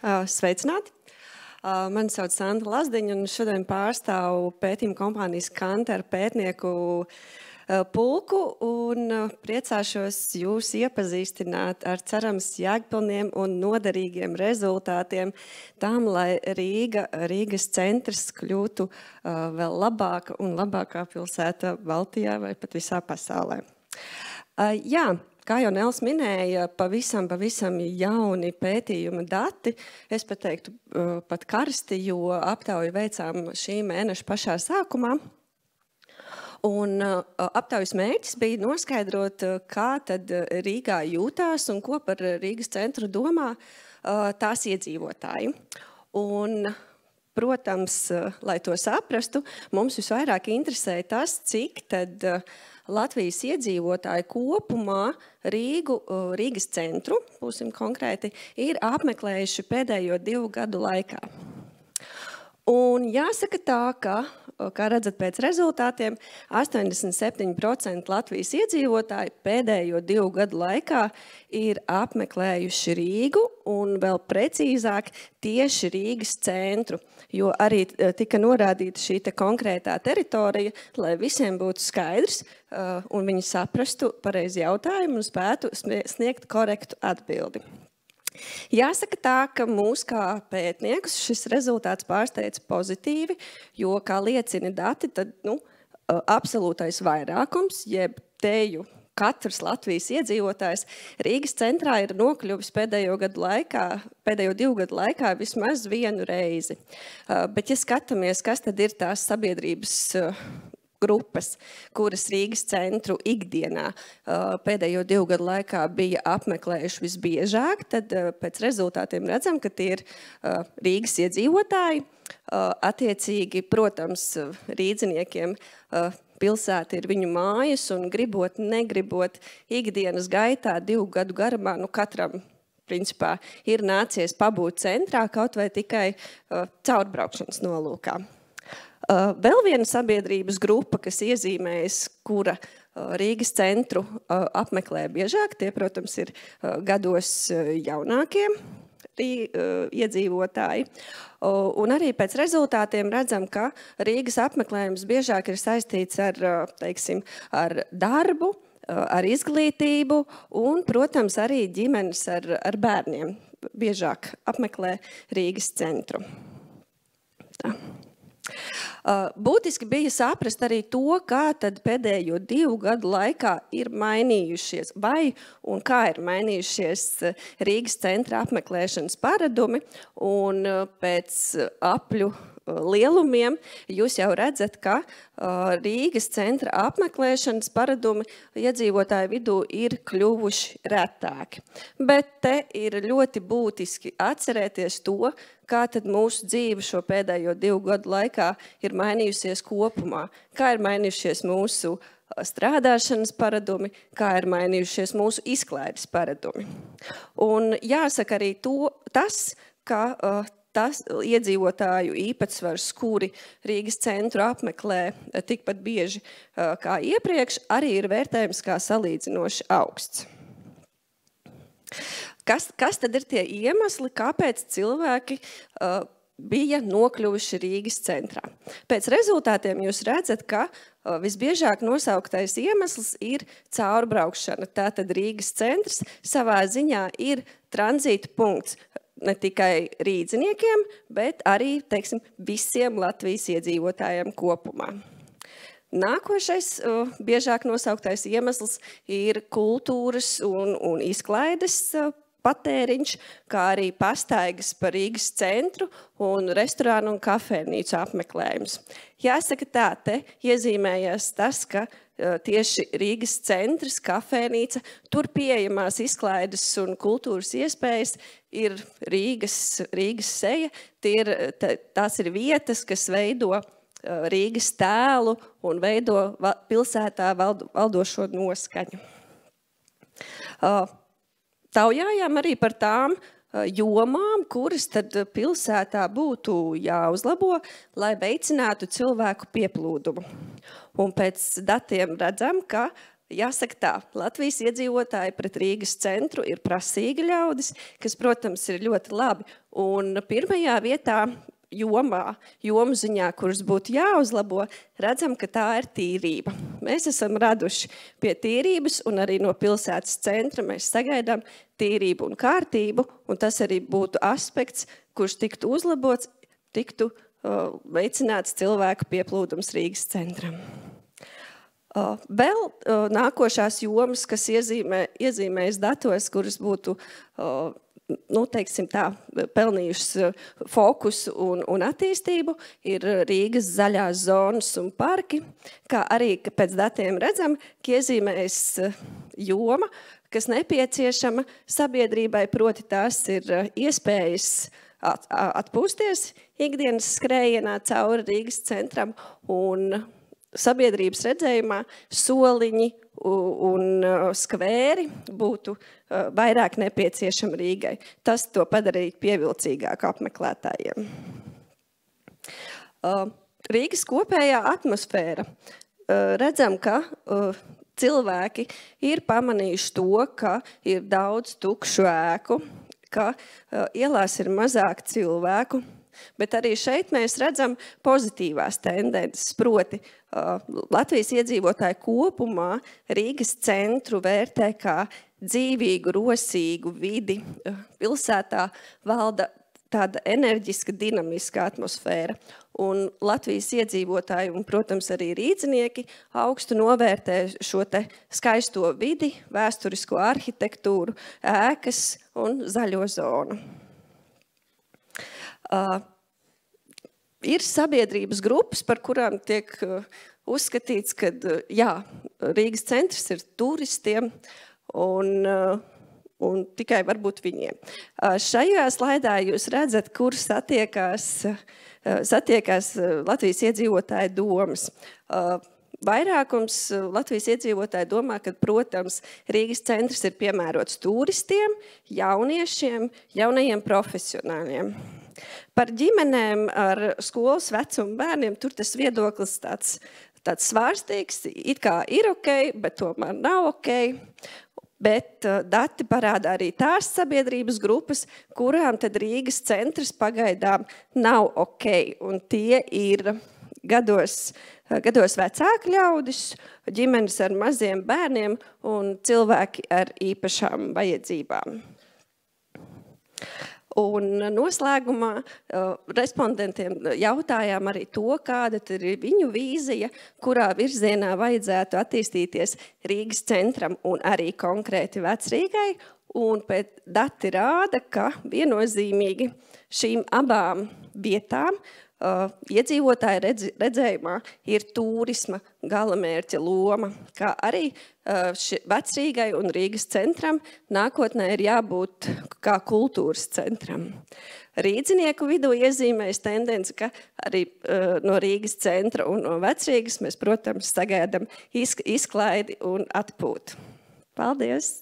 Sveicināti! Mani sauc Sandra Lazdiņa, un šodien pārstāvu pētījuma kompānijas Kantar pētnieku pulku, un priecāšos jūs iepazīstināt ar cerams jēgpilniem un noderīgiem rezultātiem tam, lai Rīgas centrs kļūtu vēl labāka un labākā pilsēta Baltijā vai pat visā pasaulē. Kā jau Nels minēja, pavisam jauni pētījuma dati, es pat teiktu pat karsti, jo aptauju veicām šī mēneša pašā sākumā. Un aptaujas mērķis bija noskaidrot, kā tad Rīgā jūtās un ko par Rīgas centru domā tās iedzīvotāji. Un, protams, lai to saprastu, mums visvairāk interesēja tas, cik tad Latvijas iedzīvotāji kopumā Rīgas centru, būsim konkrēti, ir apmeklējuši pēdējo 2 gadu laikā. Un jāsaka tā, ka, kā redzat pēc rezultātiem, 87% Latvijas iedzīvotāji pēdējo 2 gadu laikā ir apmeklējuši Rīgu un vēl precīzāk tieši Rīgas centru, jo arī tika norādīta šī konkrētā teritorija, lai visiem būtu skaidrs un viņi saprastu pareizi jautājumu un spētu sniegt korektu atbildi. Jāsaka tā, ka mūs kā pētniekus šis rezultāts pārsteidz pozitīvi, jo, kā liecina dati, tad absolūtais vairākums, jeb teju katrs Latvijas iedzīvotājs Rīgas centrā ir nokļuvis pēdējo 2 gadu laikā vismaz 1 reizi. Bet, ja skatāmies, kas tad ir tās sabiedrības grupas, kuras Rīgas centru ikdienā pēdējo 2 gadu laikā bija apmeklējuši visbiežāk, tad pēc rezultātiem redzam, ka tie ir Rīgas iedzīvotāji. Attiecīgi, protams, rīdziniekiem pilsēta ir viņu mājas un gribot, negribot ikdienas gaitā 2 gadu garumā, katram principā ir nācies pabūt centrā kaut vai tikai caurbraukšanas nolūkā. Vēl viena sabiedrības grupa, kas iezīmējas, kura Rīgas centru apmeklē biežāk, tie, protams, ir gados jaunākie iedzīvotāji. Un arī pēc rezultātiem redzam, ka Rīgas apmeklējums biežāk ir saistīts ar, teiksim, ar darbu, ar izglītību un, protams, arī ģimenes ar bērniem biežāk apmeklē Rīgas centru. Tā. Būtiski bija saprast arī to, kā tad pēdējo 2 gadu laikā ir mainījušies un kā ir mainījušies Rīgas centra apmeklēšanas paradumi, un pēc apļu lielumiem jūs jau redzat, ka Rīgas centra apmeklēšanas paradumi iedzīvotāju vidū ir kļuvuši retāki. Bet te ir ļoti būtiski atcerēties to, kā tad mūsu dzīve šo pēdējo 2 gadu laikā ir mainījusies kopumā, kā ir mainījušies mūsu strādāšanas paradumi, kā ir mainījušies mūsu izklaides paradumi. Un jāsaka arī tas, ka tas iedzīvotāju īpatsvars, kuri Rīgas centru apmeklē tikpat bieži kā iepriekš, arī ir vērtējums kā salīdzinoši augsts. Kas tad ir tie iemesli, kāpēc cilvēki bija nokļuvuši Rīgas centrā? Pēc rezultātiem jūs redzat, ka visbiežāk nosauktais iemesls ir caurbraukšana. Tātad Rīgas centrs savā ziņā ir tranzīta punkts ne tikai rīdziniekiem, bet arī, teiksim, visiem Latvijas iedzīvotājiem kopumā. Nākošais biežāk nosauktais iemesls ir kultūras un izklaides patēriņš, kā arī pastaigas pa Rīgas centru un restorānu un kafejnīcu apmeklējums. Jāsaka tā, te iezīmējās tas, ka tieši Rīgas centrs, kafejnīca, tur pieejamās izklaides un kultūras iespējas ir Rīgas seja. Tās ir vietas, kas veido Rīgas tēlu un veido pilsētā valdošo noskaņu. Taujājām arī par tām jomām, kuras tad pilsētā būtu jāuzlabo, lai veicinātu cilvēku pieplūdumu. Un pēc datiem redzam, ka Jāsaka tā, Latvijas iedzīvotāji pret Rīgas centru ir prasīgi ļaudis, kas, protams, ir ļoti labi. Un pirmajā vietā jomu ziņā, kuras būtu jāuzlabo, redzam, ka tā ir tīrība. Mēs esam raduši pie tīrības un arī no pilsētas centra mēs sagaidām tīrību un kārtību, un tas arī būtu aspekts, kurš tiktu uzlabots, tiktu veicināts cilvēku pieplūdums Rīgas centram. Vēl nākošās jomas, kas iezīmējas datos, kuras būtu teiksim tā, pelnījušas fokusu un attīstību, ir Rīgas zaļās zonas un parki, kā arī, ka pēc datiem redzam, ka iezīmējas joma, kas nepieciešama sabiedrībai, proti tās ir iespējas atpūsties ikdienas skrējienā cauri Rīgas centram un sabiedrības redzējumā soliņi un skvēri būtu vairāk nepieciešami Rīgai. Tas to padarīja pievilcīgāk apmeklētājiem. Rīgas kopējā atmosfēra. Redzam, ka cilvēki ir pamanījuši to, ka ir daudz tukšu ēku, ka ielās ir mazāk cilvēku, bet arī šeit mēs redzam pozitīvās tendences, proti Latvijas iedzīvotāji kopumā Rīgas centru vērtē kā dzīvīgu, rosīgu vidi. Pilsētā valda tāda enerģiska, dinamiska atmosfēra. Un Latvijas iedzīvotāji un, protams, arī rīdzinieki augstu novērtē šo te skaisto vidi, vēsturisko arhitektūru, ēkas un zaļo zonu. Ir sabiedrības grupas, par kurām tiek uzskatīts, ka jā, Rīgas centrs ir turistiem un tikai varbūt viņiem. Šajā slaidā jūs redzat, kur satiekās Latvijas iedzīvotāju domas. Vairākums Latvijas iedzīvotāji domā, ka, protams, Rīgas centrs ir piemērots turistiem, jauniešiem, jaunajiem profesionāļiem. Par ģimenēm ar skolas vecumu bērniem tur tas viedoklis tāds svārstīgs, it kā ir ok, bet tomēr nav ok. Bet dati parāda arī tās sabiedrības grupas, kurām tad Rīgas centrs pagaidām nav ok. Un tie ir gados vecāki ļaudis, ģimenes ar maziem bērniem un cilvēki ar īpašām vajadzībām. Un noslēgumā respondentiem jautājām arī to, kāda ir viņu vīzija, kurā virzienā vajadzētu attīstīties Rīgas centram un arī konkrēti Vecrīgai. Un pēc dati rāda, ka viennozīmīgi šīm abām vietām iedzīvotāju redzējumā ir turisma galamērķa loma, kā arī Vecrīgai un Rīgas centram nākotnē ir jābūt kā kultūras centram. Rīdzinieku vidū iezīmējas tendence, ka arī no Rīgas centra un no Vecrīgas mēs, protams, sagaidām izklaidi un atpūtu. Paldies!